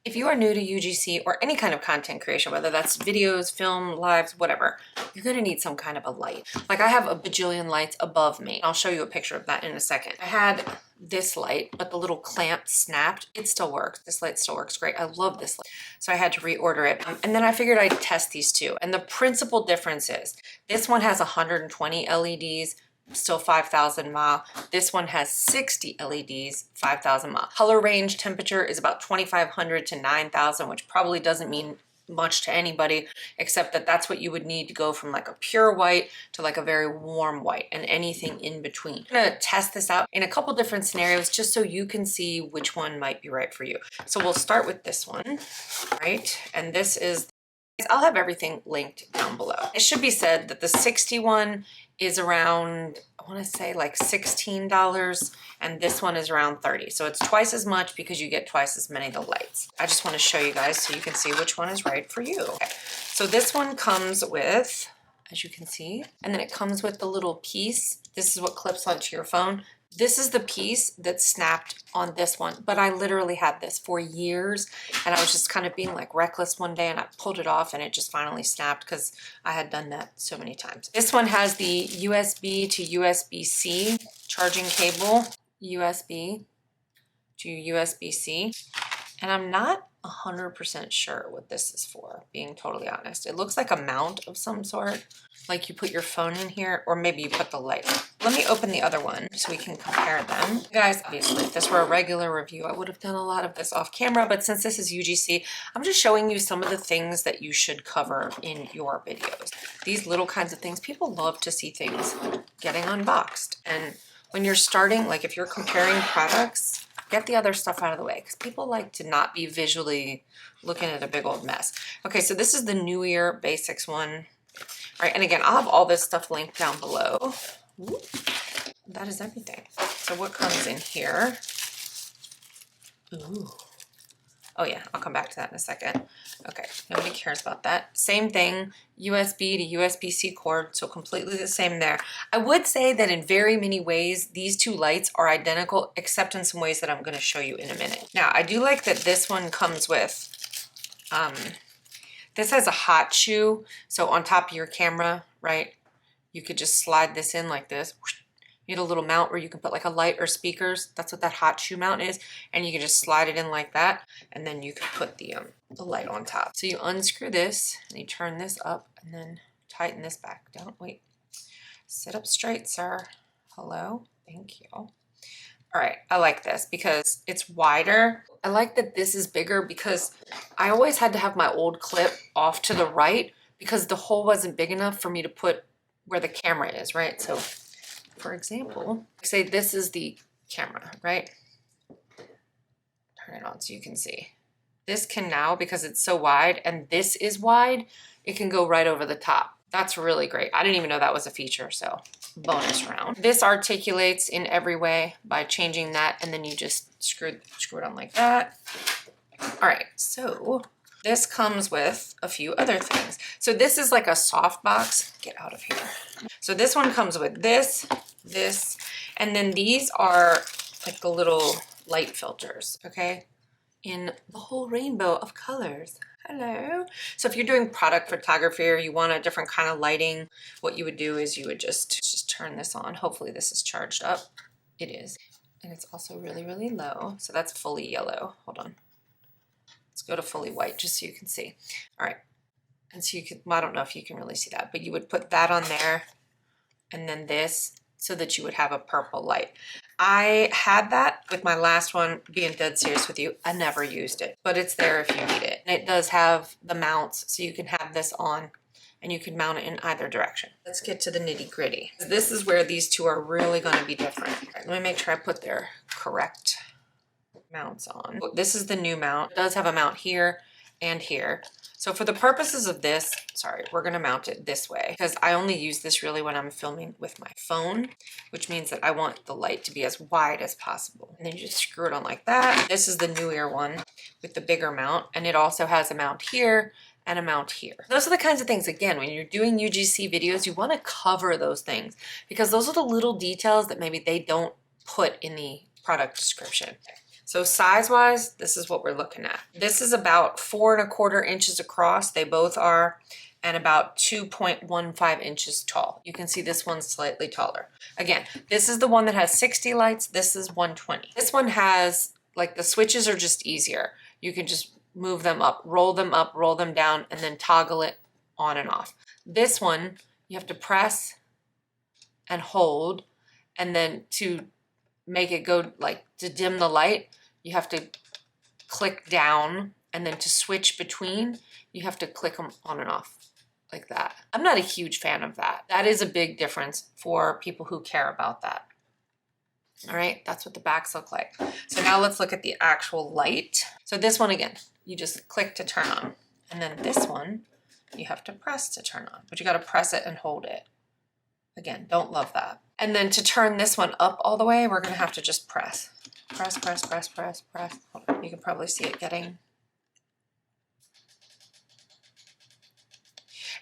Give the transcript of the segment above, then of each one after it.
If you are new to UGC or any kind of content creation, whether that's videos, film, lives, whatever, you're gonna need some kind of a light. Like I have a bajillion lights above me. I'll show you a picture of that in a second. I had this light, but the little clamp snapped. It still works. This light still works great. I love this light. So I had to reorder it. And then I figured I'd test these two. And the principal difference is this one has 120 LEDs, still 5,000 mAh. This one has 60 LEDs, 5,000 mAh. Color range temperature is about 2,500 to 9,000, which probably doesn't mean much to anybody, except that that's what you would need to go from like a pure white to like a very warm white and anything in between. I'm gonna test this out in a couple different scenarios just so you can see which one might be right for you. So we'll start with this one, right? And this is, I'll have everything linked down below. It should be said that the 61 is around, I want to say like $16, and this one is around 30. So it's twice as much because you get twice as many of the lights. I just want to show you guys so you can see which one is right for you. Okay. So this one comes with, as you can see, and then it comes with the little piece. This is what clips onto your phone. This is the piece that snapped on this one, but I literally had this for years, and I was just kind of being like reckless one day and I pulled it off and it just finally snapped because I had done that so many times. This one has the USB to USB-C charging cable, USB to USB-C, and I'm not 100% sure what this is for, being totally honest. It looks like a mount of some sort, like you put your phone in here, or maybe you put the light. Let me open the other one so we can compare them. You guys, obviously, if this were a regular review, I would have done a lot of this off camera, but since this is UGC, I'm just showing you some of the things that you should cover in your videos. These little kinds of things, people love to see things getting unboxed. And when you're starting, like if you're comparing products, get the other stuff out of the way because people like to not be visually looking at a big old mess. Okay, so this is the New Year Basics one. All right, and again, I'll have all this stuff linked down below. Ooh, that is everything. So what comes in here? Ooh. Oh yeah, I'll come back to that in a second. Okay, nobody cares about that. Same thing, USB to USB-C cord, so completely the same there. I would say that in very many ways, these two lights are identical, except in some ways that I'm gonna show you in a minute. Now, I do like that this one comes with, this has a hot shoe, so on top of your camera, right, you could just slide this in like this. You get a little mount where you can put like a light or speakers. That's what that hot shoe mount is. And you can just slide it in like that. And then you can put the light on top. So you unscrew this and you turn this up and then tighten this back down. Wait, sit up straight, sir. Hello, thank you. All right, I like this because it's wider. I like that this is bigger because I always had to have my old clip off to the right because the hole wasn't big enough for me to put where the camera is, right? So for example, say this is the camera, right? Turn it on so you can see. This can now, because it's so wide and this is wide, it can go right over the top. That's really great. I didn't even know that was a feature, so bonus round. This articulates in every way by changing that, and then you just screw it on like that. All right, so this comes with a few other things. So this is like a soft box. Get out of here. So this one comes with this, and then these are like the little light filters, okay? In the whole rainbow of colors. Hello. So if you're doing product photography or you want a different kind of lighting, what you would do is you would just turn this on. Hopefully this is charged up. It is. And it's also really, really low. So that's fully yellow. Hold on. Let's go to fully white just so you can see. All right. And so you can, well, I don't know if you can really see that, but you would put that on there and then this so that you would have a purple light. I had that with my last one, being dead serious with you. I never used it, but it's there if you need it. And it does have the mounts so you can have this on and you can mount it in either direction. Let's get to the nitty gritty. This is where these two are really going to be different. Right, let me make sure I put their correct mounts on. This is the new mount. It does have a mount here and here. So for the purposes of this, sorry, we're gonna mount it this way because I only use this really when I'm filming with my phone, which means that I want the light to be as wide as possible. And then you just screw it on like that. This is the newer one with the bigger mount, and it also has a mount here and a mount here. Those are the kinds of things, again, when you're doing UGC videos, you wanna cover those things because those are the little details that maybe they don't put in the product description. So size-wise, this is what we're looking at. This is about 4¼ inches across. They both are, and about 2.15 inches tall. You can see this one's slightly taller. Again, this is the one that has 60 lights. This is 120. This one has, like, the switches are just easier. You can just move them up, roll them down, and then toggle it on and off. This one, you have to press and hold, and then to make it go, like, to dim the light, you have to click down, and then to switch between, you have to click them on and off like that. I'm not a huge fan of that. That is a big difference for people who care about that. All right, that's what the backs look like. So now let's look at the actual light. So this one, again, you just click to turn on. And then this one, you have to press to turn on, but you gotta press it and hold it. Again, don't love that. And then to turn this one up all the way, we're gonna have to just press. Press, press, press, press, press. You can probably see it getting.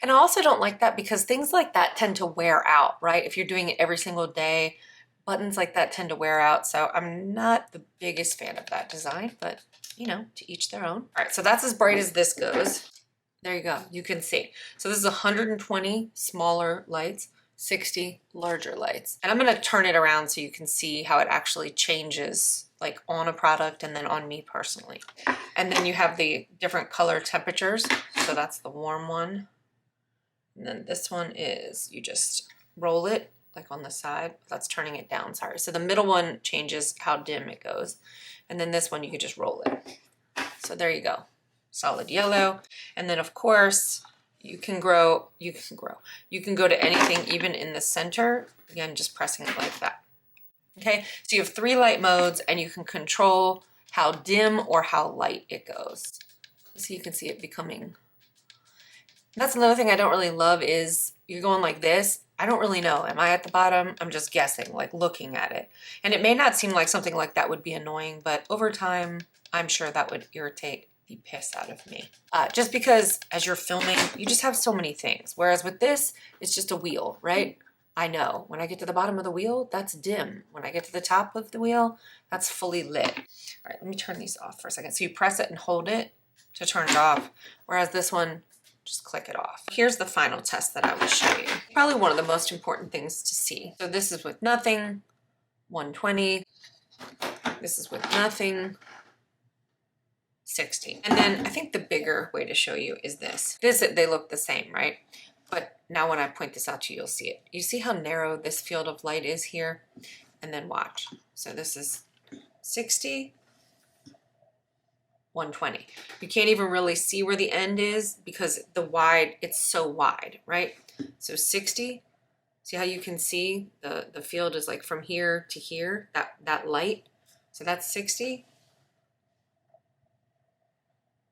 And I also don't like that because things like that tend to wear out, right? If you're doing it every single day, buttons like that tend to wear out. So I'm not the biggest fan of that design, but you know, to each their own. All right, so that's as bright as this goes. There you go, you can see. So this is 120 smaller lights, 60 larger lights. And I'm gonna turn it around so you can see how it actually changes, like on a product and then on me personally. And then you have the different color temperatures. So that's the warm one. And then this one is, you just roll it like on the side. That's turning it down, sorry. So the middle one changes how dim it goes. And then this one, you can just roll it. So there you go, solid yellow. And then of course, you can go to anything, even in the center. Again, just pressing it like that. Okay, so you have 3 light modes and you can control how dim or how light it goes. So you can see it becoming. That's another thing I don't really love is you're going like this. I don't really know. Am I at the bottom? I'm just guessing, like looking at it. And it may not seem like something like that would be annoying, but over time, I'm sure that would irritate the piss out of me. Just because as you're filming, you just have so many things. Whereas with this, it's just a wheel, right? I know when I get to the bottom of the wheel, that's dim. When I get to the top of the wheel, that's fully lit. All right, let me turn these off for a second. So you press it and hold it to turn it off. Whereas this one, just click it off. Here's the final test that I will show you. Probably one of the most important things to see. So this is with nothing, 120. This is with nothing, 60. And then I think the bigger way to show you is this. They look the same, right? But now when I point this out to you, you'll see it. You see how narrow this field of light is here? And then watch. So this is 60, 120. You can't even really see where the end is because it's so wide, right? So 60, see how you can see the field is like from here to here, that light. So that's 60.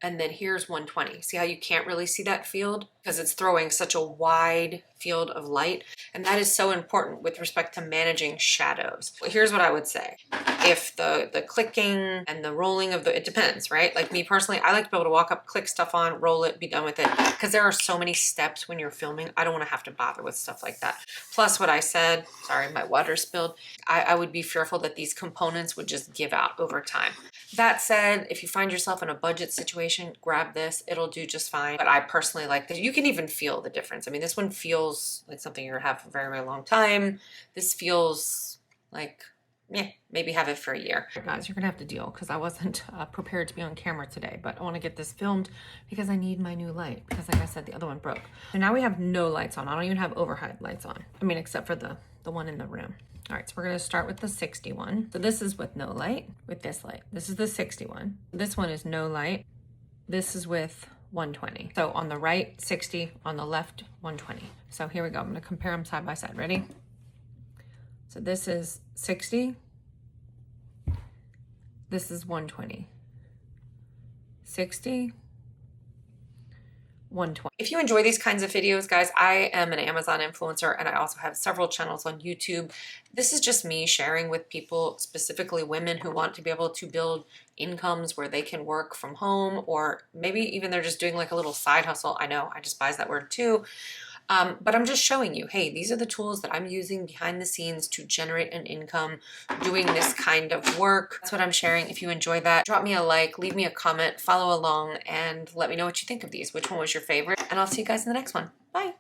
And then here's 120. See how you can't really see that field because it's throwing such a wide field of light. And that is so important with respect to managing shadows. Well, here's what I would say. If the clicking and the rolling of it depends, right? Like me personally, I like to be able to walk up, click stuff on, roll it, be done with it. Because there are so many steps when you're filming. I don't want to have to bother with stuff like that. Plus what I said, sorry, my water spilled. I would be fearful that these components would just give out over time. That said, if you find yourself in a budget situation, grab this, it'll do just fine. But I personally like this. You can even feel the difference. I mean, this one feels like something you're gonna have for a very, very long time. This feels like, maybe have it for a year. Guys, you're gonna have to deal because I wasn't prepared to be on camera today, but I wanna get this filmed because I need my new light because like I said, the other one broke. So now we have no lights on. I don't even have overhead lights on. I mean, except for the one in the room. All right, so we're gonna start with the 61. So this is with no light, with this light. This is the 61. This one is no light. This is with 120. So on the right, 60, on the left, 120. So here we go, I'm gonna compare them side by side, ready? So this is 60. This is 120. 60. 120. If you enjoy these kinds of videos, guys, I am an Amazon influencer and I also have several channels on YouTube. This is just me sharing with people, specifically women who want to be able to build incomes where they can work from home, or maybe even they're just doing like a little side hustle. I know, I despise that word too. But I'm just showing you, hey, these are the tools that I'm using behind the scenes to generate an income doing this kind of work. That's what I'm sharing. If you enjoy that, drop me a like, leave me a comment, follow along, and let me know what you think of these. Which one was your favorite? And I'll see you guys in the next one. Bye.